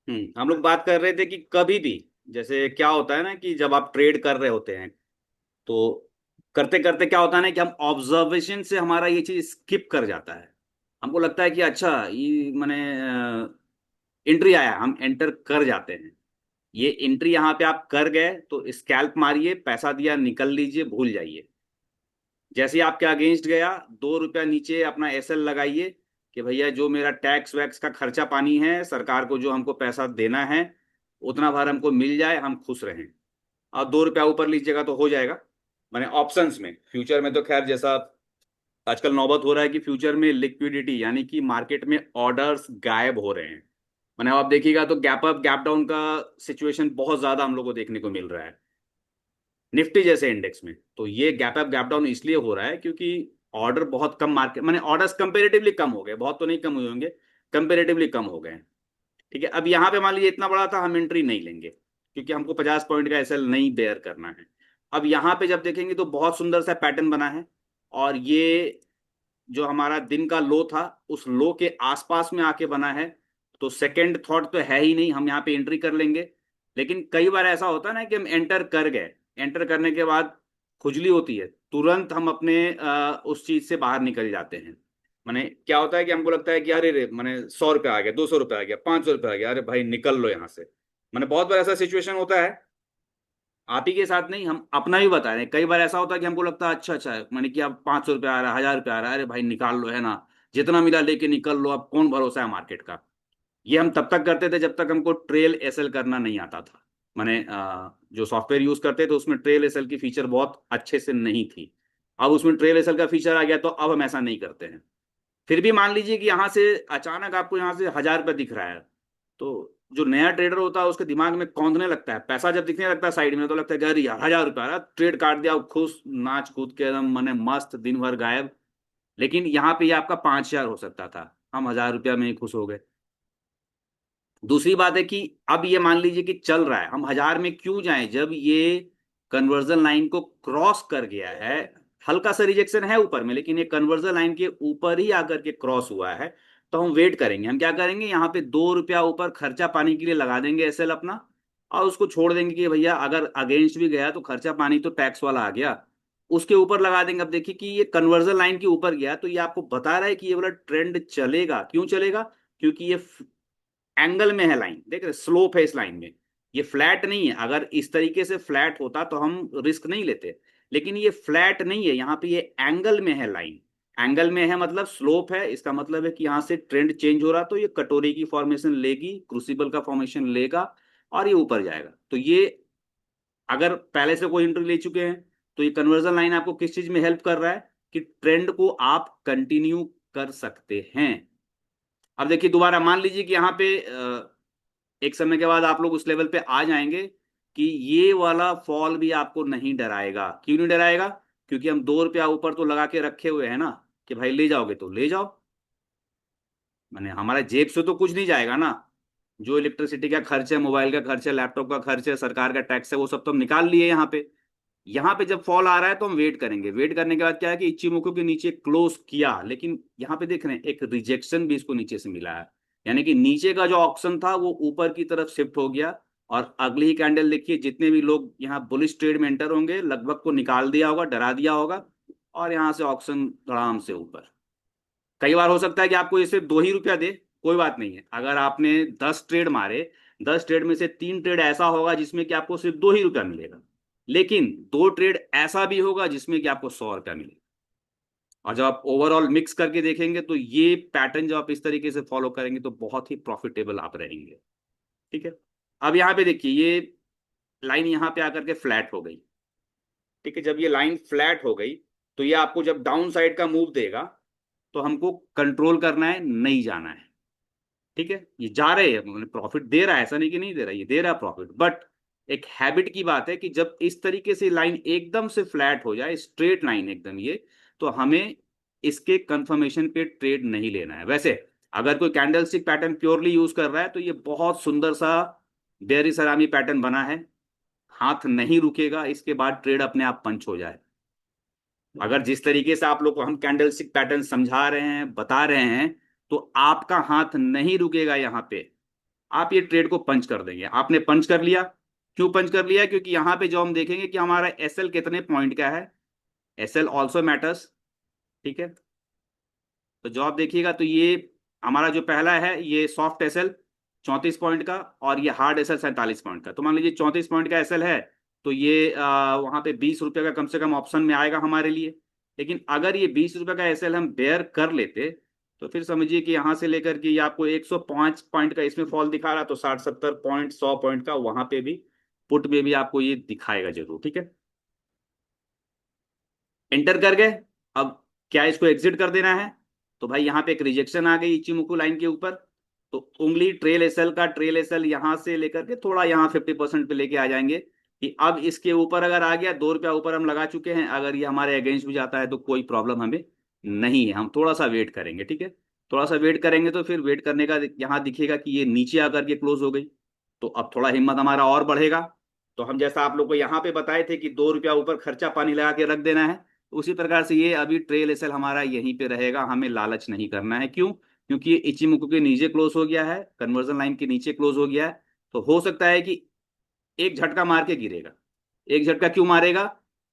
हम लोग बात कर रहे थे कि कभी भी जैसे क्या होता है ना कि जब आप ट्रेड कर रहे होते हैं तो करते करते क्या होता है ना कि हम ऑब्जर्वेशन से हमारा ये चीज स्किप कर जाता है। हमको लगता है कि अच्छा ये मैंने एंट्री आया, हम एंटर कर जाते हैं। ये एंट्री यहाँ पे आप कर गए तो स्कैल्प मारिए, पैसा दिया, निकल लीजिए, भूल जाइए। जैसे ही आपके अगेंस्ट गया, 2 रुपया नीचे अपना एसएल लगाइए कि भैया जो मेरा टैक्स वैक्स का खर्चा पानी है, सरकार को जो हमको पैसा देना है उतना भर हमको मिल जाए, हम खुश रहें। और 2 रुपया ऊपर लीजिएगा तो हो जाएगा। मैंने ऑप्शंस में, फ्यूचर में तो खैर जैसा आजकल नौबत हो रहा है कि फ्यूचर में लिक्विडिटी यानी कि मार्केट में ऑर्डर्स गायब हो रहे हैं। मैंने आप देखिएगा तो गैप अप गैप डाउन का सिचुएशन बहुत ज्यादा हम लोग को देखने को मिल रहा है निफ्टी जैसे इंडेक्स में। तो ये गैप अप गैप डाउन इसलिए हो रहा है क्योंकि ऑर्डर बहुत कम, मार्केट मैंने ऑर्डर्स कंपेरेटिवली कम हो गए, बहुत तो नहीं कम हुए होंगे, कंपेरेटिवली कम हो गए हैं। ठीक है, अब यहाँ पे मान लीजिए इतना बड़ा था, हम एंट्री नहीं लेंगे क्योंकि हमको 50 पॉइंट का एसएल नहीं बेयर करना है। अब यहाँ पे जब देखेंगे तो बहुत सुंदर सा पैटर्न बना है, और ये जो हमारा दिन का लो था उस लो के आसपास में आके बना है। तो सेकंड थॉट तो है ही नहीं, हम यहाँ पे एंट्री कर लेंगे। लेकिन कई बार ऐसा होता है ना कि हम एंटर कर गए, एंटर करने के बाद खुजली होती है, तुरंत हम अपने उस चीज से बाहर निकल जाते हैं। माने क्या होता है कि हमको लगता है कि अरे रे मैंने 100 रुपया आ गया, 200 रुपया आ गया, 500 रुपया आ गया, अरे भाई निकल लो यहाँ से। मैंने बहुत बार ऐसा सिचुएशन होता है, आप ही के साथ नहीं, हम अपना भी बता रहे हैं। कई बार ऐसा होता है कि हमको लगता है अच्छा अच्छा है, मैंने किया 500 रुपया आ रहा है, 1000 रुपया आ रहा है, अरे भाई निकाल लो है ना, जितना मिला लेके निकल लो, अब कौन भरोसा है मार्केट का। ये हम तब तक करते थे जब तक हमको ट्रेल एसएल करना नहीं आता था। मैंने जो सॉफ्टवेयर यूज करते थे उसमें ट्रेल एसएल की फीचर बहुत अच्छे से नहीं थी। अब उसमें ट्रेल एसएल का फीचर आ गया तो अब हम ऐसा नहीं करते हैं। फिर भी मान लीजिए कि यहाँ से अचानक आपको यहाँ से 1000 रुपया दिख रहा है, तो जो नया ट्रेडर होता है उसके दिमाग में कौंधने लगता है, पैसा जब दिखने लगता है साइड में तो लगता है कि अरे यार 1000 रुपया आ रहा, ट्रेड काट दिया, खुश नाच कूद के एकदम मैंने मस्त दिन भर गायब। लेकिन यहाँ पे ये आपका 5000 हो सकता था, हम 1000 रुपया में ही खुश हो गए। दूसरी बात है कि अब ये मान लीजिए कि चल रहा है, हम 1000 में क्यों जाएं जब ये कन्वर्जन लाइन को क्रॉस कर गया है। हल्का सा रिजेक्शन है ऊपर में, लेकिन ये कन्वर्जन लाइन के ऊपर ही आकर के क्रॉस हुआ है। तो हम वेट करेंगे, हम क्या करेंगे, यहाँ पे 2 रुपया ऊपर खर्चा पानी के लिए लगा देंगे एसएल अपना, और उसको छोड़ देंगे कि भैया अगर अगेंस्ट भी गया तो खर्चा पानी तो टैक्स वाला आ गया, उसके ऊपर लगा देंगे। अब देखिए कि ये कन्वर्जन लाइन के ऊपर गया तो ये आपको बता रहा है कि ये वाला ट्रेंड चलेगा। क्यों चलेगा? क्योंकि ये एंगल में है लाइन, देख रहे, स्लोप है इस लाइन में, ये फ्लैट नहीं है। अगर इस तरीके से फ्लैट होता तो हम रिस्क नहीं लेते, लेकिन ये फ्लैट नहीं है, यहाँ पे ये एंगल में है लाइन। एंगल में है मतलब स्लोप है, इसका मतलब है कि यहाँ से ट्रेंड चेंज हो रहा तो ये कटोरी की फॉर्मेशन लेगी, क्रूसिबल का फॉर्मेशन लेगा, और ये ऊपर जाएगा। तो ये अगर पहले से कोई इंटरव्यू ले चुके हैं तो ये कन्वर्जन लाइन आपको किस चीज में हेल्प कर रहा है कि ट्रेंड को आप कंटिन्यू कर सकते हैं। अब देखिए दोबारा मान लीजिए कि यहाँ पे एक समय के बाद आप लोग उस लेवल पे आ जाएंगे कि ये वाला फॉल भी आपको नहीं डराएगा। क्यों नहीं डराएगा? क्योंकि हम 2 रुपया ऊपर तो लगा के रखे हुए हैं ना, कि भाई ले जाओगे तो ले जाओ। मैंने हमारा जेब से तो कुछ नहीं जाएगा ना, जो इलेक्ट्रिसिटी का खर्च है, मोबाइल का खर्च है, लैपटॉप का खर्च है, सरकार का टैक्स है, वो सब तो हम निकाल लिए यहाँ पे। यहाँ पे जब फॉल आ रहा है तो हम वेट करेंगे, वेट करने के बाद क्या है कि इच्चीमोको के नीचे क्लोज किया, लेकिन यहाँ पे देख रहे हैं एक रिजेक्शन भी इसको नीचे से मिला है। यानी कि नीचे का जो ऑप्शन था वो ऊपर की तरफ शिफ्ट हो गया, और अगली ही कैंडल देखिए, जितने भी लोग यहाँ बुलिश ट्रेड में एंटर होंगे लगभग को निकाल दिया होगा, डरा दिया होगा, और यहाँ से ऑप्शन धड़ाम से ऊपर। कई बार हो सकता है कि आपको ये सिर्फ 2 ही रुपया दे, कोई बात नहीं है। अगर आपने 10 ट्रेड मारे, 10 ट्रेड में से 3 ट्रेड ऐसा होगा जिसमें कि आपको सिर्फ 2 ही रुपया मिलेगा, लेकिन 2 ट्रेड ऐसा भी होगा जिसमें कि आपको 100 रुपया मिलेगा। और जब आप ओवरऑल मिक्स करके देखेंगे तो ये पैटर्न जब आप इस तरीके से फॉलो करेंगे तो बहुत ही प्रॉफिटेबल आप रहेंगे। ठीक है, अब यहाँ पे देखिए ये लाइन यहाँ पे आकर के फ्लैट हो गई। ठीक है, जब ये लाइन फ्लैट हो गई तो ये आपको जब डाउन साइड का मूव देगा तो हमको कंट्रोल करना है, नहीं जाना है। ठीक है, ये जा रहे हैं, प्रॉफिट दे रहा है, ऐसा नहीं कि नहीं दे रहा, ये दे रहा है प्रॉफिट, बट एक हैबिट की बात है कि जब इस तरीके से लाइन एकदम से फ्लैट हो जाए, स्ट्रेट लाइन एकदम ये, तो हमें इसके कंफर्मेशन पे ट्रेड नहीं लेना है। वैसे अगर कोई कैंडलस्टिक पैटर्न प्योरली यूज कर रहा है तो ये बहुत सुंदर सा बेरी सलामी पैटर्न बना है, हाथ नहीं रुकेगा, इसके बाद ट्रेड अपने आप पंच हो जाए। अगर जिस तरीके से आप लोग को हम कैंडलस्टिक पैटर्न समझा रहे हैं, बता रहे हैं, तो आपका हाथ नहीं रुकेगा यहाँ पे। आप ये ट्रेड को पंच कर देंगे। आपने पंच कर लिया। क्यों पंच कर लिया? क्योंकि यहाँ पे जो हम देखेंगे कि हमारा एसएल कितने पॉइंट का है। SL also matters. ठीक है। तो जो आप देखिएगा तो ये हमारा जो पहला है ये सॉफ्ट एसएल 34 पॉइंट का, और ये हार्ड एसएल 47 पॉइंट का। तो मान लीजिए 34 पॉइंट का एसएल है, तो ये वहां पे 20 रुपये का कम से कम ऑप्शन में आएगा हमारे लिए। लेकिन अगर ये 20 रुपये का एसएल हम बेयर कर लेते, तो फिर समझिए कि यहाँ से लेकर के ये आपको 105 पॉइंट का इसमें फॉल दिखा रहा, तो 60 70 पॉइंट 100 पॉइंट का वहां पे भी पुट में भी आपको ये दिखाएगा जरूर। ठीक है। एंटर कर गए। अब क्या इसको एग्जिट कर देना है? तो भाई यहाँ पे एक रिजेक्शन आ गई इचिमुकु लाइन के ऊपर। तो उंगली ट्रेल एसएल का, ट्रेल एसएल यहाँ से लेकर के थोड़ा यहाँ 50% पे लेके आ जाएंगे कि अब इसके ऊपर अगर आ गया, 2 रुपया ऊपर हम लगा चुके हैं, अगर ये हमारे अगेंस्ट भी जाता है तो कोई प्रॉब्लम हमें नहीं है। हम थोड़ा सा वेट करेंगे। ठीक है। थोड़ा सा वेट करेंगे तो फिर वेट करने का यहाँ दिखेगा कि ये नीचे आकर के क्लोज हो गई, तो अब थोड़ा हिम्मत हमारा और बढ़ेगा। तो हम जैसा आप लोग को यहाँ पे बताए थे कि 2 रुपया ऊपर खर्चा पानी लगा के रख देना है, उसी प्रकार से ये अभी ट्रेल एसएल हमारा यहीं पे रहेगा। हमें लालच नहीं करना है। क्यों? क्योंकि ये इचिमुकु के नीचे क्लोज हो गया है, कन्वर्जन लाइन के नीचे क्लोज हो गया है। तो हो सकता है कि एक झटका मार के गिरेगा। एक झटका क्यों मारेगा?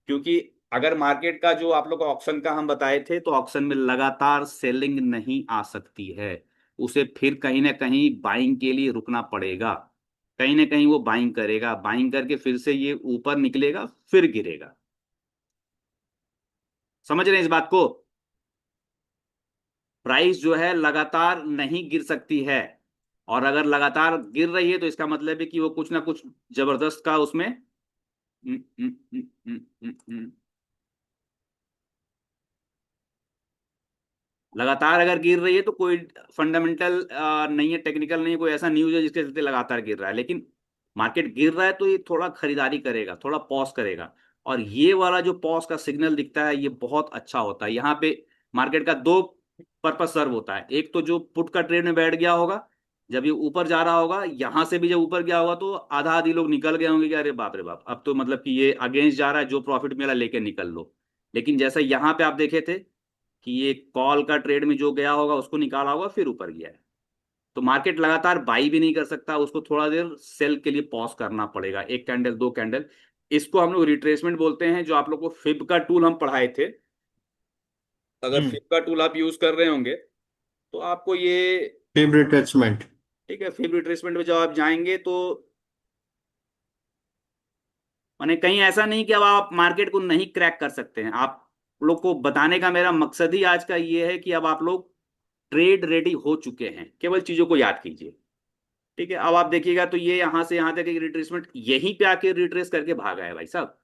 क्योंकि अगर मार्केट का जो आप लोग को ऑक्शन का हम बताए थे, तो ऑक्शन में लगातार सेलिंग नहीं आ सकती है। उसे फिर कहीं ना कहीं बाइंग के लिए रुकना पड़ेगा। कहीं ना कहीं वो बाइंग करेगा, बाइंग करके फिर से ये ऊपर निकलेगा, फिर गिरेगा। समझ रहे हैं इस बात को? प्राइस जो है लगातार नहीं गिर सकती है। और अगर लगातार गिर रही है तो इसका मतलब है कि वो कुछ ना कुछ जबरदस्त का उसमें हम्म, हम्म, हम्म, हम्म, लगातार अगर गिर रही है तो कोई फंडामेंटल नहीं है, टेक्निकल नहीं है, कोई ऐसा न्यूज है जिसके चलते लगातार गिर रहा है। लेकिन मार्केट गिर रहा है तो ये थोड़ा खरीदारी करेगा, थोड़ा पॉज करेगा। और ये वाला जो पॉज का सिग्नल दिखता है ये बहुत अच्छा होता है। यहाँ पे मार्केट का दो पर्पस सर्व होता है। एक तो जो पुट का ट्रेड में बैठ गया होगा, जब ये ऊपर जा रहा होगा, यहां से भी जब ऊपर गया होगा तो आधा आधी लोग निकल गए होंगे कि अरे बाप रे बाप, अब तो मतलब कि ये अगेंस्ट जा रहा है, जो प्रॉफिट मिला लेके निकल लो। लेकिन जैसा यहाँ पे आप देखे थे कि ये कॉल का ट्रेड में जो गया होगा उसको निकाला होगा, फिर ऊपर गया है। तो मार्केट लगातार बाई भी नहीं कर सकता, उसको थोड़ा देर सेल के लिए पॉज करना पड़ेगा, एक कैंडल दो कैंडल। इसको हम लोग रिट्रेसमेंट बोलते हैं। जो आप लोग को फिब का टूल हम पढ़ाए थे, अगर हम्म। फिब का टूल आप यूज कर रहे होंगे तो आपको ये फेवरेट अटैचमेंट। ठीक है। फिब रिट्रेसमेंट में जब आप जाएंगे तो माने कहीं ऐसा नहीं कि अब आप मार्केट को नहीं क्रैक कर सकते हैं। आप लोग को बताने का मेरा मकसद ही आज का ये है कि अब आप लोग ट्रेड रेडी हो चुके हैं, केवल चीजों को याद कीजिए। ठीक है। अब आप देखिएगा तो ये यहां से यहां तक एक रिट्रेसमेंट यहीं पे आके रिट्रेस करके भागा है भाई साहब।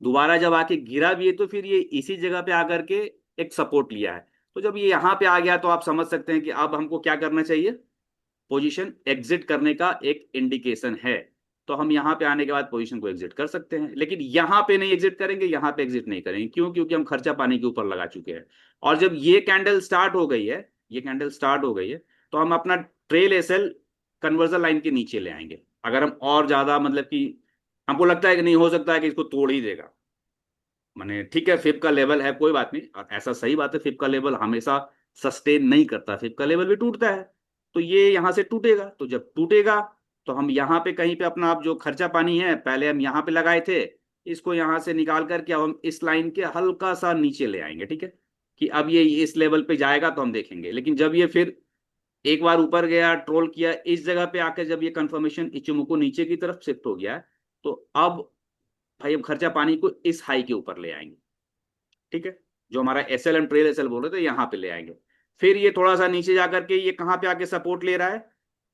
दोबारा जब आके गिरा भी है तो फिर ये इसी जगह पे आकर के एक सपोर्ट लिया है। तो जब ये यहां पे आ गया तो आप समझ सकते हैं कि अब हमको क्या करना चाहिए। पोजीशन एग्जिट करने का एक इंडिकेशन है। तो हम यहां पे आने के बाद पोजीशन को एग्जिट कर सकते हैं, लेकिन यहां पे नहीं एग्जिट करेंगे, यहां पे एग्जिट नहीं करेंगे। क्यों? क्योंकि हम खर्चा पानी के ऊपर लगा चुके हैं। और जब ये कैंडल स्टार्ट हो गई है, ये कैंडल स्टार्ट हो गई है, तो हम अपना ट्रेल एसएल कन्वर्जन लाइन के नीचे ले आएंगे। अगर हम और ज्यादा मतलब कि हमको लगता है कि नहीं हो सकता है कि इसको तोड़ ही देगा, माने ठीक है फिब का लेवल है, कोई बात नहीं। और ऐसा सही बात है, फिब का लेवल हमेशा सस्टेन नहीं करता, फिब का लेवल भी टूटता है। तो ये यहां से टूटेगा, तो जब टूटेगा तो हम यहाँ पे कहीं पे अपना आप जो खर्चा पानी है पहले हम यहाँ पे लगाए थे, इसको यहाँ से निकाल करके अब हम इस लाइन के हल्का सा नीचे ले आएंगे। ठीक है। कि अब ये इस लेवल पे जाएगा तो हम देखेंगे। लेकिन जब ये फिर एक बार ऊपर गया, ट्रोल किया, इस जगह पे आकर जब ये कंफर्मेशन इचुमुको नीचे की तरफ शिफ्ट हो गया है, तो अब भाई हम खर्चा पानी को इस हाई के ऊपर ले आएंगे। ठीक है। जो हमारा S L M trail S L बोल रहे थे यहाँ पे ले आएंगे। फिर ये थोड़ा सा नीचे जाकर के ये कहाँ पे आके सपोर्ट ले रहा है,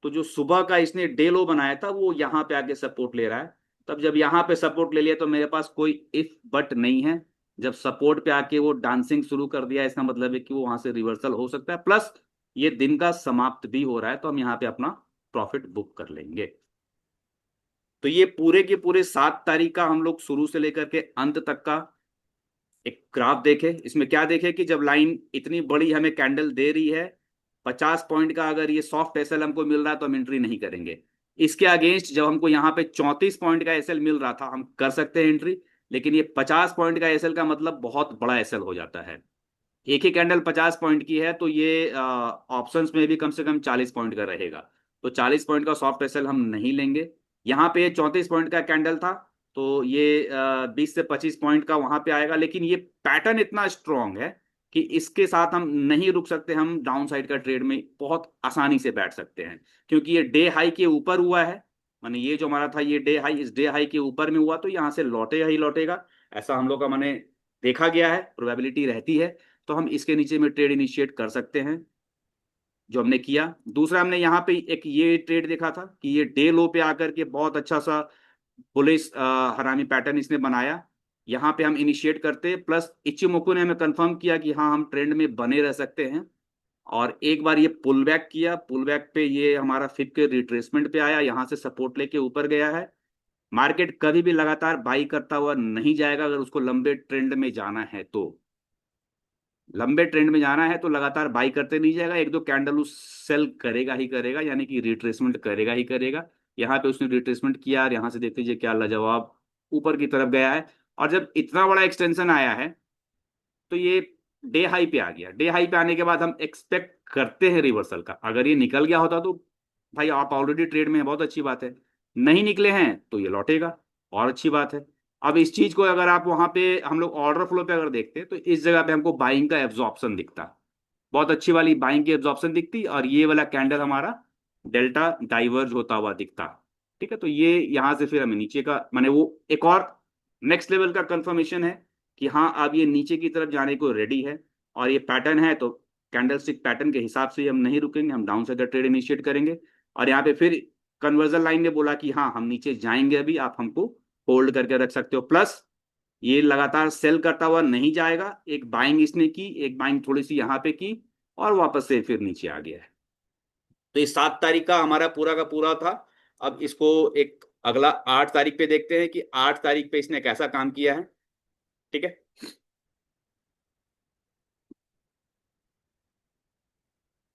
तो जो सुबह का इसने डे लो बनाया था वो यहाँ पे आके सपोर्ट ले रहा है। तब जब यहाँ पे सपोर्ट ले लिया तो मेरे पास कोई इफ बट नहीं है। जब सपोर्ट पे आके वो डांसिंग शुरू कर दिया, इसका मतलब है कि वो वहां से रिवर्सल हो सकता है, प्लस ये दिन का समाप्त भी हो रहा है, तो हम यहाँ पे अपना प्रॉफिट बुक कर लेंगे। तो ये पूरे के पूरे 7 तारीख का हम लोग शुरू से लेकर के अंत तक का एक ग्राफ देखे। इसमें क्या देखे कि जब लाइन इतनी बड़ी हमें कैंडल दे रही है, 50 पॉइंट का अगर ये सॉफ्ट एसएल हमको मिल रहा है तो हम एंट्री नहीं करेंगे। इसके अगेंस्ट जब हमको यहाँ पे 34 पॉइंट का एसएल मिल रहा था, हम कर सकते हैं एंट्री। लेकिन ये 50 पॉइंट का एसएल का मतलब बहुत बड़ा एसएल हो जाता है। एक ही कैंडल 50 पॉइंट की है तो ये ऑप्शंस में भी कम से कम 40 पॉइंट का रहेगा। तो 40 पॉइंट का सॉफ्ट एसएल हम नहीं लेंगे। यहाँ पे 34 पॉइंट का कैंडल था, तो ये 20 से 25 पॉइंट का वहां पे आएगा, लेकिन ये पैटर्न इतना स्ट्रांग है कि इसके साथ हम नहीं रुक सकते। हम डाउन साइड का ट्रेड में बहुत आसानी से बैठ सकते हैं, क्योंकि ये डे हाई के ऊपर हुआ है। माने ये जो हमारा था ये डे हाई, इस डे हाई के ऊपर में हुआ, तो यहाँ से लौटेगा ही लौटेगा, ऐसा हम लोग का माने देखा गया है, प्रोबेबिलिटी रहती है। तो हम इसके नीचे में ट्रेड इनिशिएट कर सकते हैं, जो हमने किया। दूसरा, हमने यहाँ पे एक ये ट्रेड देखा था कि ये डे लो पे आकर के बहुत अच्छा सा बुलिश हरामी पैटर्न इसने बनाया। यहाँ पे हम इनिशिएट करते, प्लस इचिमोकू ने हमें कंफर्म किया कि हाँ हम ट्रेंड में बने रह सकते हैं। और एक बार ये पुल बैक किया, पुल बैक पे ये हमारा फिप के रिट्रेसमेंट पे आया, यहाँ से सपोर्ट लेके ऊपर गया है। मार्केट कभी भी लगातार बाई करता हुआ नहीं जाएगा, अगर उसको लंबे ट्रेंड में जाना है तो। लंबे ट्रेंड में जाना है तो लगातार बाई करते नहीं जाएगा, एक दो कैंडल उस सेल करेगा ही करेगा, यानी कि रिट्रेसमेंट करेगा ही करेगा। यहाँ पे उसने रिट्रेसमेंट किया और यहाँ से देखते लीजिए क्या लाजवाब ऊपर की तरफ गया है। और जब इतना बड़ा एक्सटेंशन आया है तो ये डे हाई पे आ गया। डे हाई पे आने के बाद हम एक्सपेक्ट करते हैं रिवर्सल का। अगर ये निकल गया होता तो भाई आप ऑलरेडी ट्रेड में हैं, बहुत अच्छी बात है। नहीं निकले हैं तो ये लौटेगा, और अच्छी बात है। अब इस चीज को अगर आप वहां पे हम लोग ऑर्डर फ्लो पे अगर देखते हैं तो इस जगह पे हमको बाइंग का एब्जॉर्प्शन दिखता, बहुत अच्छी वाली बाइंग की एब्जॉर्प्शन दिखती, और ये वाला कैंडल हमारा डेल्टा डाइवर्ज होता हुआ दिखता। ठीक है, तो ये यहां से फिर हमें नीचे का माने वो एक और नेक्स्ट लेवल का कंफर्मेशन है कि हाँ अब ये नीचे की तरफ जाने को रेडी है। और ये पैटर्न है तो कैंडल स्टिक पैटर्न के हिसाब से हम नहीं रुकेंगे, हम डाउन साइड का ट्रेड इनिशिएट करेंगे। और यहाँ पे फिर कन्वर्जन लाइन ने बोला कि हाँ हम नीचे जाएंगे, अभी आप हमको होल्ड करके रख सकते हो। प्लस ये लगातार सेल करता हुआ नहीं जाएगा, एक बाइंग इसने की, एक बाइंग थोड़ी सी यहाँ पे की, और वापस से फिर नीचे आ गया है। तो ये 7 तारीख का हमारा पूरा का पूरा था। अब इसको एक अगला 8 तारीख पे देखते हैं कि 8 तारीख पे इसने कैसा काम किया है। ठीक है,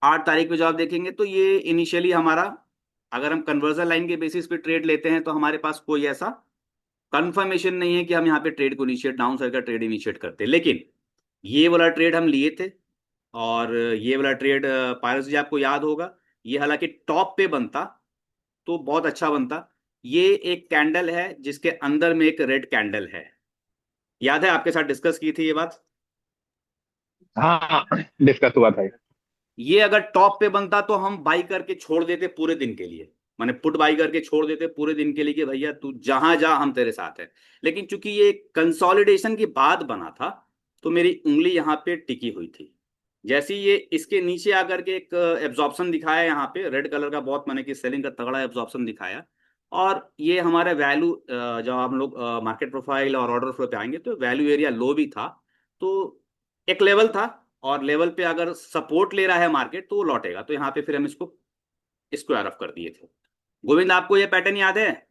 8 तारीख पे जो आप देखेंगे तो ये इनिशियली हमारा, अगर हम कन्वर्जन लाइन के बेसिस पे ट्रेड लेते हैं तो हमारे पास कोई ऐसा कंफर्मेशन नहीं है कि हम यहाँ पे ट्रेड को इनिशिएट, डाउन साइड का ट्रेड इनिशिएट करते हैं। लेकिन ये वाला ट्रेड हम लिए थे, और ये वाला ट्रेड पारस जी आपको याद होगा, ये हालांकि टॉप पे बनता तो बहुत अच्छा बनता। ये एक कैंडल है जिसके अंदर में एक रेड कैंडल है, याद है आपके साथ डिस्कस की थी ये बात। हाँ, डिस्कस हुआ था। ये अगर टॉप पे बनता तो हम बाई करके छोड़ देते पूरे दिन के लिए, माने पुट बाई करके छोड़ देते पूरे दिन के लिए कि भैया तू जहां जा हम तेरे साथ है। लेकिन चूंकि ये कंसोलिडेशन के बाद बना था तो मेरी उंगली यहाँ पे टिकी हुई थी। जैसे ही ये इसके नीचे आकर के एक एब्जॉर्प्शन दिखाया यहाँ पे रेड कलर का, बहुत माने कि सेलिंग का तगड़ा एब्जॉर्प्शन दिखाया। और ये हमारा वैल्यू, जब हम लोग मार्केट प्रोफाइल और ऑर्डर फ्लो पे आएंगे तो वैल्यू एरिया लो भी था, तो एक लेवल था। और लेवल पे अगर सपोर्ट ले रहा है मार्केट तो वो लौटेगा, तो यहाँ पे फिर हम इसको स्क्वायर ऑफ कर दिए थे। गोविंद आपको ये पैटर्न याद है?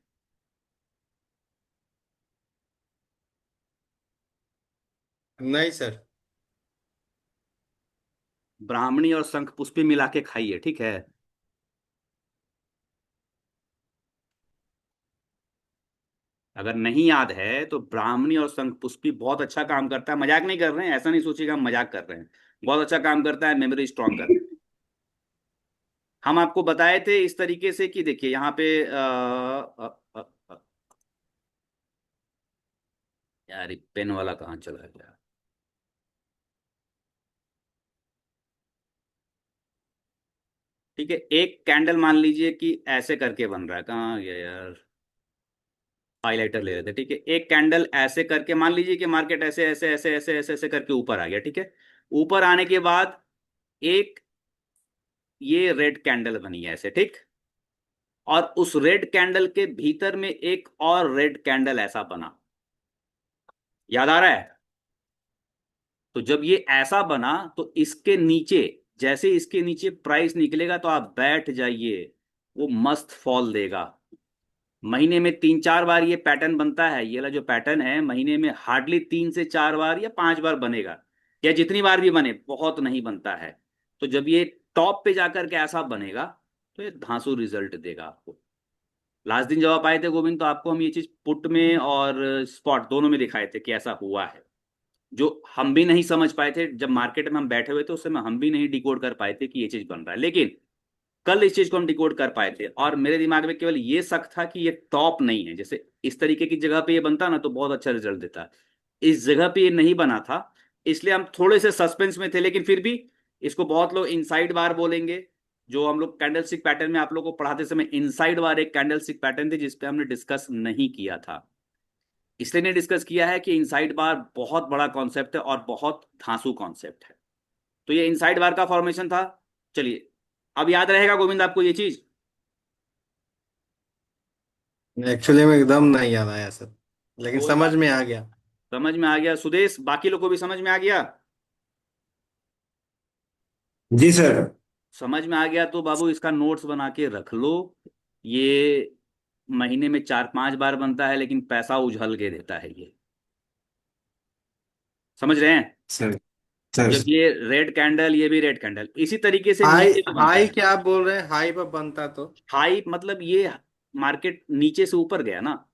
नहीं सर। ब्राह्मणी और शंख पुष्पी मिला के खाइए, ठीक है। अगर नहीं याद है तो ब्राह्मणी और शंख पुष्पी बहुत अच्छा काम करता है, मजाक नहीं कर रहे हैं, ऐसा नहीं सोचिएगा हम मजाक कर रहे हैं। बहुत अच्छा काम करता है मेमोरी स्ट्रांग करने में। हम आपको बताए थे इस तरीके से कि देखिए यहाँ पे यार पेन वाला कहाँ चला गया। ठीक है, एक कैंडल मान लीजिए कि ऐसे करके बन रहा है, कहाँ गया यार, हाइलाइटर ले रहे थे। ठीक है, एक कैंडल ऐसे करके मान लीजिए कि मार्केट ऐसे ऐसे ऐसे ऐसे ऐसे ऐसे करके ऊपर आ गया। ठीक है, ऊपर आने के बाद एक ये रेड कैंडल बनी है ऐसे, ठीक। और उस रेड कैंडल के भीतर में एक और रेड कैंडल ऐसा बना, याद आ रहा है? तो जब ये ऐसा बना तो इसके नीचे, जैसे इसके नीचे प्राइस निकलेगा तो आप बैठ जाइए, वो मस्त फॉल देगा। महीने में 3-4 बार ये पैटर्न बनता है, ये वाला जो पैटर्न है महीने में हार्डली 3 से 4 बार या 5 बार बनेगा, या जितनी बार भी बने, बहुत नहीं बनता है। तो जब ये टॉप पे जाकर के ऐसा बनेगा तो ये धांसू रिजल्ट देगा आपको। लास्ट दिन जब आप आए थे गोविंद तो आपको हम ये चीज पुट में और स्पॉट दोनों में दिखाए थे कि ऐसा हुआ है, जो हम भी नहीं समझ पाए थे जब मार्केट में हम बैठे हुए थे, उस समय हम भी नहीं डिकोड कर पाए थे कि ये चीज बन रहा है। लेकिन कल इस चीज को हम डिकोड कर पाए थे, और मेरे दिमाग में केवल ये शक था कि ये टॉप नहीं है। जैसे इस तरीके की जगह पे ये बनता ना तो बहुत अच्छा रिजल्ट देता। इस जगह पे ये नहीं बना था, इसलिए हम थोड़े से सस्पेंस में थे। लेकिन फिर भी इसको बहुत लोग इनसाइड बार बोलेंगे। जो हम लोग कैंडलस्टिक पैटर्न में आप लोग को पढ़ाते समय इनसाइड बार एक कैंडलस्टिक पैटर्न थी जिसपे हमने डिस्कस नहीं किया था। इसलिए ने डिस्कस किया है कि इनसाइड बार बहुत बड़ा कॉन्सेप्ट है और बहुत धांसू कॉन्सेप्ट है। तो ये इनसाइड बार का फॉर्मेशन था। चलिए, अब याद रहेगा गोविंद आपको ये चीज? एक्चुअली में एकदम नहीं याद आया सर, लेकिन कोई समझ बात में नहीं, आ गया। समझ में आ गया। सुदेश, बाकी लोग को भी समझ में आ गया? जी सर। समझ में आ गया तो बाबू इसका नोट्स बना के रख लो। ये महीने में 4-5 बार बनता है, लेकिन पैसा उछल के देता है ये। समझ रहे हैं? सर। सर। जब ये रेड कैंडल, ये भी रेड कैंडल इसी तरीके से हाई नीचे भी बनता हाई है। क्या आप बोल रहे हैं? हाई पर बनता तो। हाई मतलब ये मार्केट नीचे से ऊपर गया ना,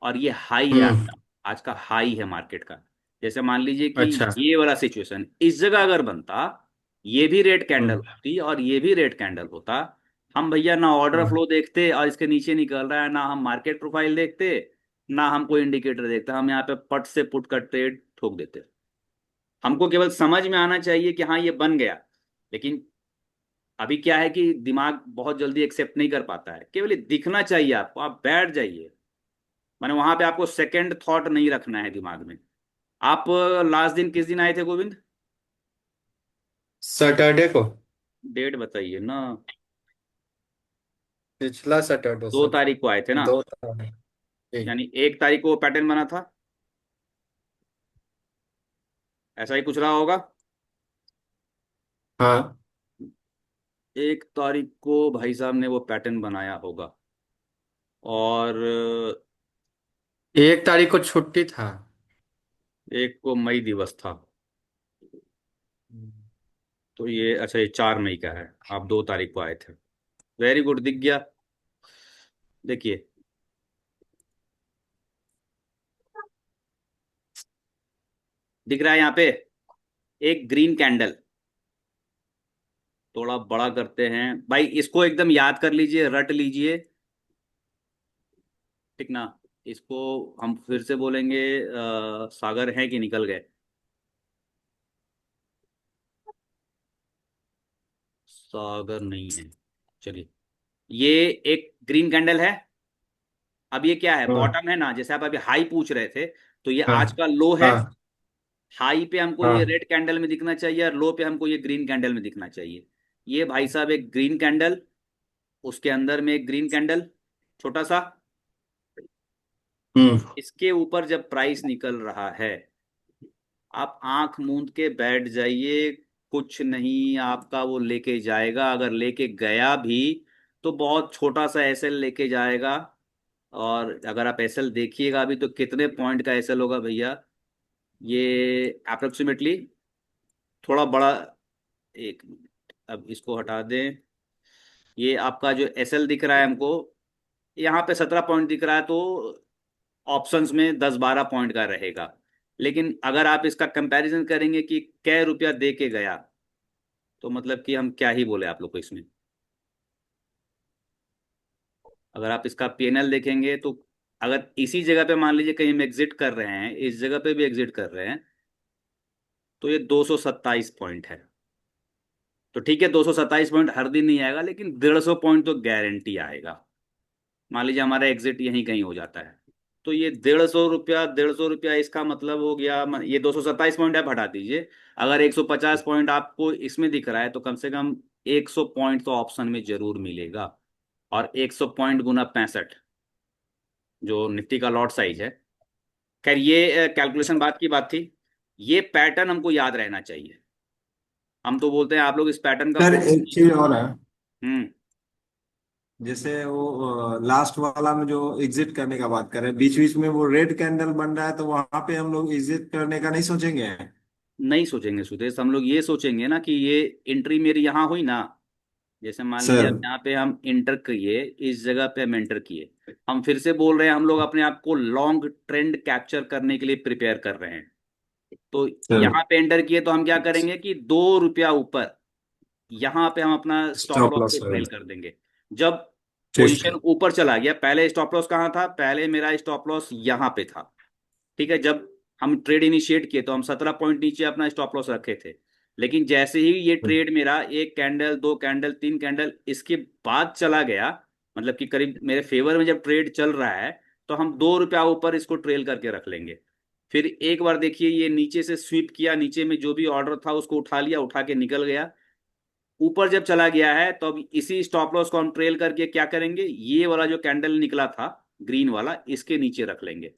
और ये हाई है हम्म। आपका। आज का हाई है मार्केट का। जैसे मान लीजिए कि अच्छा। ये वाला सिचुएशन इस जगह अगर बनता, ये भी रेड कैंडल हम्म। होती और ये भी रेड कैंडल होता, हम भैया ना ऑर्डर हम्म। फ्लो देखते और इसके नीचे निकल रहा है, ना हम मार्केट प्रोफाइल देखते, ना हम कोई इंडिकेटर देखते। हम यहाँ पे पट से पुट का ट्रेड ठोक देते। हमको केवल समझ में आना चाहिए कि हाँ ये बन गया। लेकिन अभी क्या है कि दिमाग बहुत जल्दी एक्सेप्ट नहीं कर पाता है। केवल ये दिखना चाहिए आपको, आप बैठ जाइए। माने वहां पे आपको सेकंड थॉट नहीं रखना है दिमाग में। आप लास्ट दिन किस दिन आए थे गोविंद? सैटरडे को। डेट बताइए ना। पिछला सैटरडे दो सर। तारीख को आए थे ना? 2 तारीख। जी। यानी 1 तारीख को पैटर्न बना था, ऐसा ही कुछ रहा होगा। हाँ। 1 तारीख को भाई साहब ने वो पैटर्न बनाया होगा। और 1 तारीख को छुट्टी था। 1 को मई दिवस था। तो ये अच्छा, ये 4 मई का है। आप 2 तारीख को आए थे। वेरी गुड, दिख गया। देखिए, दिख रहा है यहाँ पे एक ग्रीन कैंडल। थोड़ा बड़ा करते हैं भाई, इसको एकदम याद कर लीजिए, रट लीजिए। ठीक ना? इसको हम फिर से बोलेंगे, सागर हैं कि निकल गए? सागर नहीं है। चलिए, ये एक ग्रीन कैंडल है। अब ये क्या है, हाँ। बॉटम है ना? जैसे आप अभी हाई पूछ रहे थे, तो ये हाँ। आज का लो है। हाँ। हाई पे हमको ये हाँ। रेड कैंडल में दिखना चाहिए और लो पे हमको ये ग्रीन कैंडल में दिखना चाहिए। ये भाई साहब एक ग्रीन कैंडल, उसके अंदर में एक ग्रीन कैंडल छोटा सा। हम्म। इसके ऊपर जब प्राइस निकल रहा है, आप आंख मूंद के बैठ जाइए। कुछ नहीं आपका वो लेके जाएगा। अगर लेके गया भी तो बहुत छोटा सा एसएल लेके जाएगा। और अगर आप एसएल देखिएगा अभी, तो कितने पॉइंट का एसएल होगा भैया? ये अप्रोक्सीमेटली थोड़ा बड़ा। एक मिनट, अब इसको हटा दें। ये आपका जो एसएल दिख रहा है हमको, यहाँ पे 17 पॉइंट दिख रहा है, तो ऑप्शंस में 10-12 पॉइंट का रहेगा। लेकिन अगर आप इसका कंपैरिजन करेंगे कि कै रुपया दे के गया, तो मतलब कि हम क्या ही बोले आप लोग को इसमें। अगर आप इसका पीएनएल देखेंगे तो अगर इसी जगह पे मान लीजिए कहीं हम एग्जिट कर रहे हैं, इस जगह पे भी एग्जिट कर रहे हैं, तो ये 227 पॉइंट है। तो ठीक है, 227 पॉइंट हर दिन नहीं आएगा, लेकिन 150 पॉइंट तो गारंटी आएगा। मान लीजिए हमारा एग्जिट यहीं कहीं हो जाता है, तो ये 150 रुपया, 150 रुपया इसका मतलब हो गया। ये 227 पॉइंट आप हटा दीजिए। अगर 150 पॉइंट आपको इसमें दिख रहा है, तो कम से कम 100 पॉइंट तो ऑप्शन में जरूर मिलेगा। और 100 पॉइंट गुना 65, जो निफ्टी का लॉट साइज है। खैर, ये कैलकुलेशन बात की बात थी। ये पैटर्न हमको याद रहना चाहिए। हम तो बोलते हैं आप लोग इस पैटर्न का सर फॉलो एक कीजिए। चीज और है। हम्म। जैसे वो लास्ट वाला में जो एग्जिट करने का बात कर रहे हैं, बीच बीच में वो रेड कैंडल बन रहा है, तो वहां पे हम लोग एग्जिट करने का नहीं सोचेंगे। नहीं सोचेंगे सुदेश, हम लोग ये सोचेंगे ना कि ये एंट्री मेरी यहाँ हुई ना। जैसे मान लीजिए सर। अब यहाँ पे हम इंटर किए, इस जगह पे हम एंटर किए। हम फिर से बोल रहे हैं, हम लोग अपने आप को लॉन्ग ट्रेंड कैप्चर करने के लिए प्रिपेयर कर रहे हैं। तो सर। यहाँ पे एंटर किए तो हम क्या करेंगे कि 2 रुपया ऊपर यहाँ पे हम अपना स्टॉप स्टॉप लॉस लॉस को ट्रेल लेवल। कर देंगे। जब ठीक पोजीशन है। ऊपर चला गया, पहले स्टॉप लॉस कहाँ था, पहले मेरा स्टॉप लॉस यहाँ पे था। ठीक है, जब हम ट्रेड इनिशिएट किए तो हम 17 पॉइंट नीचे अपना स्टॉप लॉस रखे थे। लेकिन जैसे ही ये ट्रेड मेरा एक कैंडल, दो कैंडल, तीन कैंडल इसके बाद चला गया, मतलब कि करीब मेरे फेवर में जब ट्रेड चल रहा है, तो हम 2 रुपया ऊपर इसको ट्रेल करके रख लेंगे। फिर एक बार देखिए ये नीचे से स्वीप किया, नीचे में जो भी ऑर्डर था उसको उठा लिया, उठा के निकल गया। ऊपर जब चला गया है तो अब इसी स्टॉप लॉस को हम ट्रेल करके क्या करेंगे, ये वाला जो कैंडल निकला था ग्रीन वाला, इसके नीचे रख लेंगे।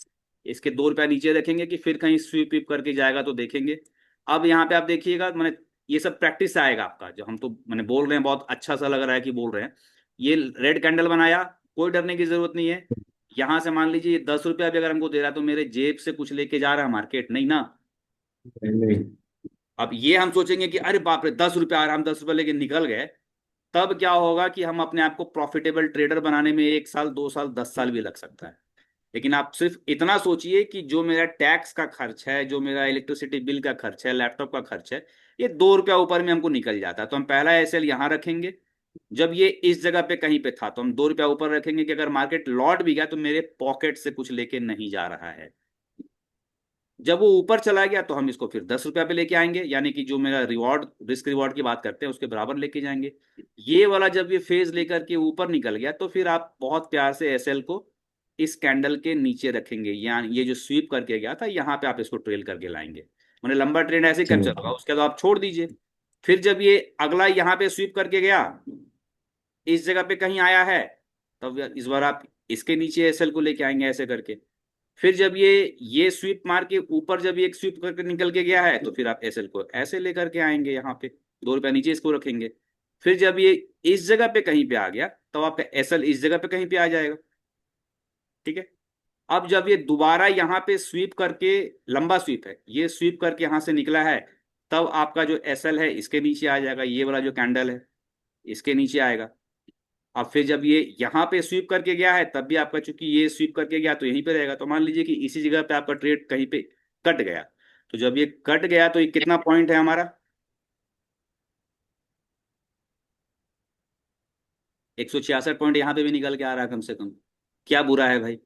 इसके 2 रुपया नीचे रखेंगे कि फिर कहीं स्वीप विप करके जाएगा तो देखेंगे। अब यहाँ पे आप देखिएगा, मैंने ये सब प्रैक्टिस से आएगा आपका, जो हम तो मैंने बोल रहे हैं बहुत अच्छा सा लग रहा है कि बोल रहे हैं। ये रेड कैंडल बनाया, कोई डरने की जरूरत नहीं है। यहाँ से मान लीजिए 10 रुपया भी अगर हमको दे रहा है तो मेरे जेब से कुछ लेके जा रहा है मार्केट, नहीं ना। नहीं नहीं। अब ये हम सोचेंगे कि अरे बाप रे 10 रुपया आ रहा है, हम 10 रुपया लेके निकल गए, तब क्या होगा कि हम अपने आप को प्रॉफिटेबल ट्रेडर बनाने में 1 साल, 2 साल, 10 साल भी लग सकता है। लेकिन आप सिर्फ इतना सोचिए कि जो मेरा टैक्स का खर्च है, जो मेरा इलेक्ट्रिसिटी बिल का खर्च है, लैपटॉप का खर्च है, ये 2 रुपया ऊपर में हमको निकल जाता है। तो हम पहला एसएल यहाँ रखेंगे। जब ये इस जगह पे कहीं पे था तो हम 2 रुपया ऊपर रखेंगे कि अगर मार्केट लौट भी गया तो मेरे पॉकेट से कुछ लेके नहीं जा रहा है। जब वो ऊपर चला गया तो हम इसको फिर 10 रुपया पे लेके आएंगे, यानी कि जो मेरा रिवॉर्ड, रिस्क रिवॉर्ड की बात करते हैं उसके बराबर लेके जाएंगे। ये वाला जब ये फेज लेकर के ऊपर निकल गया तो फिर आप बहुत प्यार से एसएल को इस कैंडल के नीचे रखेंगे, यानी ये जो स्वीप करके गया था यहाँ पे आप इसको ट्रेल करके लाएंगे। मैंने लंबा ट्रेंड ऐसे ही कैप्चर ठीक होगा, है। उसके बाद आप छोड़ दीजिए। फिर जब ये अगला यहाँ पे स्वीप करके गया, इस जगह पे कहीं आया है, तब इस बार आप इसके नीचे एसएल को लेके आएंगे ऐसे करके। फिर जब ये स्वीप मार के ऊपर जब ये एक स्वीप करके निकल के गया है तो फिर आप एसएल को ऐसे लेकर के आएंगे यहाँ पे, 2 रुपया नीचे इसको रखेंगे। फिर जब ये इस जगह पे कहीं पे आ गया तो आपका एसएल इस जगह पे कहीं पे आ जाएगा। ठीक है। अब जब ये दोबारा यहाँ पे स्वीप करके, लंबा स्वीप है, ये स्वीप करके यहाँ से निकला है, तब आपका जो एसएल है इसके नीचे आ जाएगा, ये वाला जो कैंडल है इसके नीचे आएगा। अब फिर जब ये यहाँ पे स्वीप करके गया है तब भी आपका, चूंकि ये स्वीप करके गया तो यहीं पे रहेगा। तो मान लीजिए कि इसी जगह पे आपका ट्रेड कहीं पे कट गया, तो जब ये कट गया तो ये कितना पॉइंट है हमारा, 166 पॉइंट यहाँ पे भी निकल के आ रहा है कम से कम। क्या बुरा है भाई।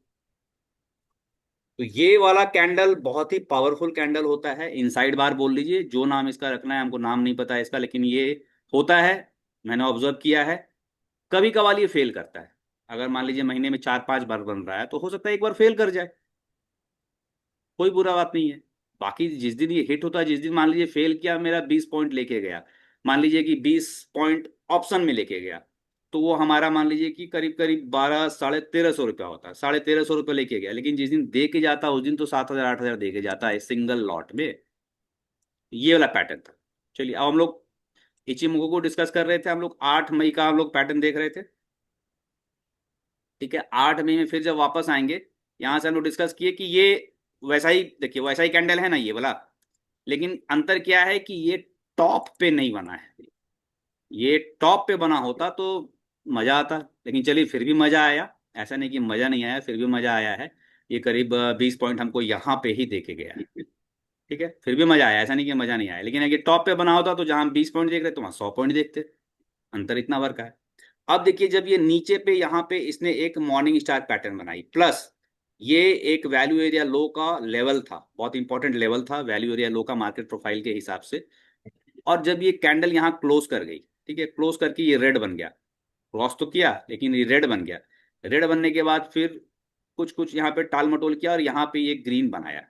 तो ये वाला कैंडल बहुत ही पावरफुल कैंडल होता है, इनसाइड बार बोल लीजिए, जो नाम इसका रखना है, हमको नाम नहीं पता है इसका, लेकिन ये होता है, मैंने ऑब्जर्व किया है। कभी कभार ये फेल करता है। अगर मान लीजिए महीने में 4-5 बार बन रहा है तो हो सकता है एक बार फेल कर जाए, कोई बुरा बात नहीं है। बाकी जिस दिन ये हिट होता है, जिस दिन मान लीजिए फेल किया, मेरा 20 पॉइंट लेके गया, मान लीजिए कि 20 पॉइंट ऑप्शन में लेके गया, तो वो हमारा मान लीजिए कि करीब करीब 1200-1300 रुपया होता है, 1350 रुपये लेके गया। लेकिन जिस दिन दे के जाता है उस दिन तो 7,000-8,000 दे के जाता है सिंगल लॉट में। ये वाला पैटर्न था। चलिए अब हम लोग इचिमोको को डिस्कस कर रहे थे, हम लोग 8 मई का हम लोग पैटर्न देख रहे थे। ठीक है, 8 मई में फिर जब वापस आएंगे, यहां से हम लोग डिस्कस किए कि ये वैसा ही, देखिए वैसा ही कैंडल है ना ये वाला, लेकिन अंतर क्या है कि ये टॉप पे नहीं बना है। ये टॉप पे बना होता तो मजा आता, लेकिन चलिए फिर भी मजा आया, ऐसा नहीं कि मजा नहीं आया, फिर भी मजा आया है। ये करीब 20 पॉइंट हमको यहाँ पे ही दे के गया है। ठीक है, फिर भी मजा आया, ऐसा नहीं कि मजा नहीं आया, लेकिन अगर टॉप पे बना होता तो जहां हम 20 पॉइंट देख रहे तो वहां 100 पॉइंट देखते। अंतर इतना वर्क है। अब देखिए जब ये नीचे पे यहाँ पे इसने एक मॉर्निंग स्टार पैटर्न बनाई, प्लस ये एक वैल्यू एरिया लो का लेवल था, बहुत इंपॉर्टेंट लेवल था वैल्यू एरिया लो का मार्केट प्रोफाइल के हिसाब से। और जब ये कैंडल यहाँ क्लोज कर गई, ठीक है, क्लोज करके ये रेड बन गया, क्रॉस तो किया लेकिन ये रेड बन गया। रेड बनने के बाद फिर कुछ कुछ यहाँ पे टाल मटोल किया और यहाँ पे ये ग्रीन बनाया।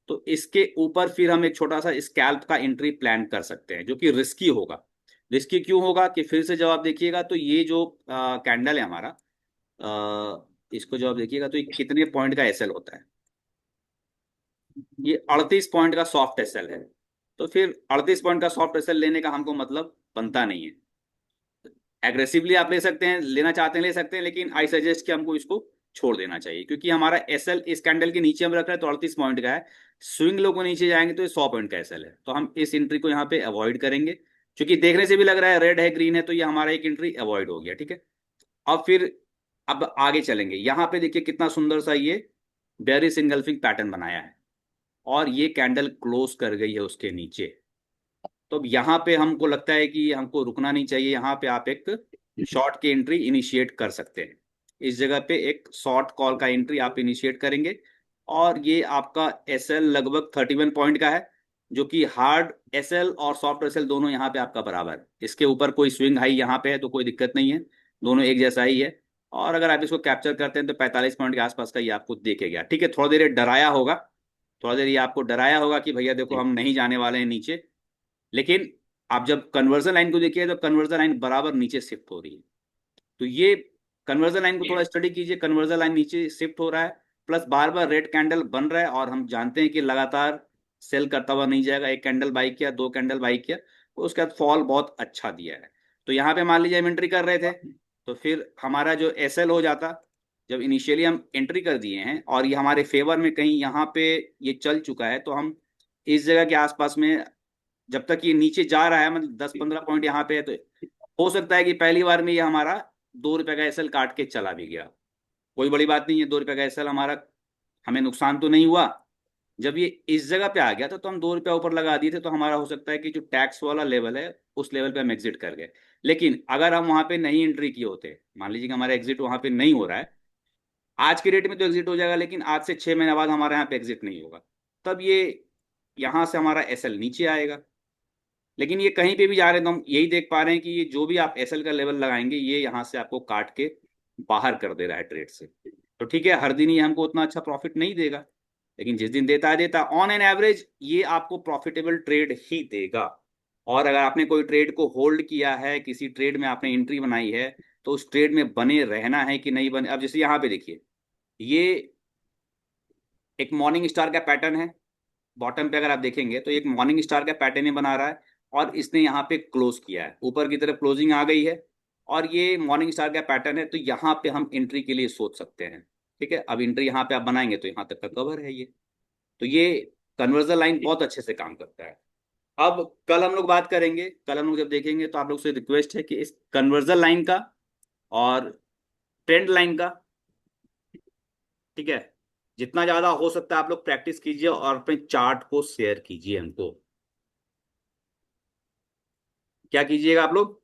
तो इसके ऊपर फिर हम एक छोटा सा स्कैल्प का एंट्री प्लान कर सकते हैं, जो कि रिस्की होगा। रिस्की क्यों होगा कि फिर से जब आप देखिएगा तो ये जो कैंडल है हमारा, इसको जब आप देखिएगा तो ये कितने पॉइंट का एसएल होता है, ये 38 पॉइंट का सॉफ्ट एसएल है। तो फिर 38 पॉइंट का सॉफ्ट एसएल लेने का हमको मतलब बनता नहीं है। एग्रेसिवली आप ले सकते हैं, लेना चाहते हैं ले सकते हैं, लेकिन आई सजेस्ट कि हमको इसको छोड़ देना चाहिए, क्योंकि हमारा एसएल इस कैंडल के नीचे हम रख रहे हैं तो 38 पॉइंट का है। स्विंग लो को नीचे जाएंगे तो ये 100 पॉइंट का एसएल है, तो हम इस एंट्री को यहाँ पे अवॉइड करेंगे। क्योंकि देखने से भी लग रहा है रेड है ग्रीन है, तो ये हमारा एक एंट्री अवॉइड हो गया। ठीक है, अब फिर अब आगे चलेंगे। यहाँ पे देखिए कितना सुंदर सा ये बेरिश इंगल्फिंग पैटर्न बनाया है, और ये कैंडल क्लोज कर गई है उसके नीचे। तो अब यहाँ पे हमको लगता है कि हमको रुकना नहीं चाहिए, यहाँ पे आप एक शॉर्ट की एंट्री इनिशिएट कर सकते हैं। इस जगह पे एक शॉर्ट कॉल का एंट्री आप इनिशिएट करेंगे, और ये आपका एसएल लगभग 31 पॉइंट का है, जो कि हार्ड एसएल और सॉफ्ट एसएल दोनों यहाँ पे आपका बराबर है। इसके ऊपर कोई स्विंग हाई यहाँ पे है तो कोई दिक्कत नहीं है, दोनों एक जैसा ही है। और अगर आप इसको कैप्चर करते हैं तो 45 पॉइंट के आसपास का ये आपको देखेगा। ठीक है, थोड़ा देर ये डराया होगा, थोड़ा देर ये आपको डराया होगा कि भैया देखो जी। हम नहीं जाने वाले हैं नीचे, लेकिन आप जब कन्वर्जन लाइन को देखिए तो कन्वर्जन लाइन बराबर नीचे शिफ्ट हो रही है। तो ये कन्वर्जन लाइन को थोड़ा स्टडी कीजिए, कन्वर्जन लाइन नीचे शिफ्ट हो रहा है, प्लस बार बार रेड कैंडल बन रहा है, और हम जानते हैं कि लगातार सेल करता हुआ नहीं जाएगा। एक कैंडल बाई किया, दो कैंडल बाई किया, उसके बाद फॉल बहुत अच्छा दिया है। तो यहाँ पे मान लीजिए हम एंट्री कर रहे थे, तो फिर हमारा जो एसएल हो जाता, जब इनिशियली हम एंट्री कर दिए हैं और ये हमारे फेवर में कहीं यहाँ पे ये चल चुका है, तो हम इस जगह के आसपास में, जब तक ये नीचे जा रहा है, मतलब 10-15 पॉइंट यहाँ पे है, तो हो सकता है कि पहली बार में ये हमारा 2 रुपए का एसएल काट के चला भी गया। कोई बड़ी बात नहीं है, 2 रुपए का एसएल हमारा, हमें नुकसान तो नहीं हुआ। जब ये इस जगह पे आ गया तो हम 2 रुपया ऊपर लगा दिए थे, तो हमारा हो सकता है कि जो टैक्स वाला लेवल है उस लेवल पे हम एग्जिट कर गए। लेकिन अगर हम वहां पे नहीं एंट्री किए होते, मान लीजिए कि हमारा एग्जिट वहां पे नहीं हो रहा है, आज के रेट में तो एग्जिट हो जाएगा, लेकिन आज से 6 महीने बाद हमारे यहाँ पे एग्जिट नहीं होगा, तब ये यहाँ से हमारा एसएल नीचे आएगा। लेकिन ये कहीं पे भी जा रहे हैं तो हम यही देख पा रहे हैं कि ये जो भी आप एसएल का लेवल लगाएंगे, ये यहाँ से आपको काट के बाहर कर दे रहा है ट्रेड से। तो ठीक है, हर दिन ये हमको उतना अच्छा प्रॉफिट नहीं देगा, लेकिन जिस दिन देता है देता, ऑन एन एवरेज ये आपको प्रॉफिटेबल ट्रेड ही देगा। और अगर आपने कोई ट्रेड को होल्ड किया है, किसी ट्रेड में आपने एंट्री बनाई है, तो उस ट्रेड में बने रहना है कि नहीं बने। अब जैसे यहाँ पे देखिए, ये एक मॉर्निंग स्टार का पैटर्न है, बॉटम पे अगर आप देखेंगे तो एक मॉर्निंग स्टार का पैटर्न ही बना रहा है, और इसने यहाँ पे क्लोज किया है, ऊपर की तरफ क्लोजिंग आ गई है, और ये मॉर्निंग स्टार का पैटर्न है, तो यहाँ पे हम एंट्री के लिए सोच सकते हैं। ठीक है, अब एंट्री यहाँ पे आप बनाएंगे तो यहाँ तक का कवर है ये। तो ये कन्वर्जन लाइन बहुत अच्छे से काम करता है। अब कल हम लोग बात करेंगे, कल हम लोग जब देखेंगे तो आप लोग से रिक्वेस्ट है कि इस कन्वर्जन लाइन का और ट्रेंड लाइन का, ठीक है, जितना ज्यादा हो सकता है आप लोग प्रैक्टिस कीजिए और अपने चार्ट को शेयर कीजिए हमको। क्या कीजिएगा आप लोग?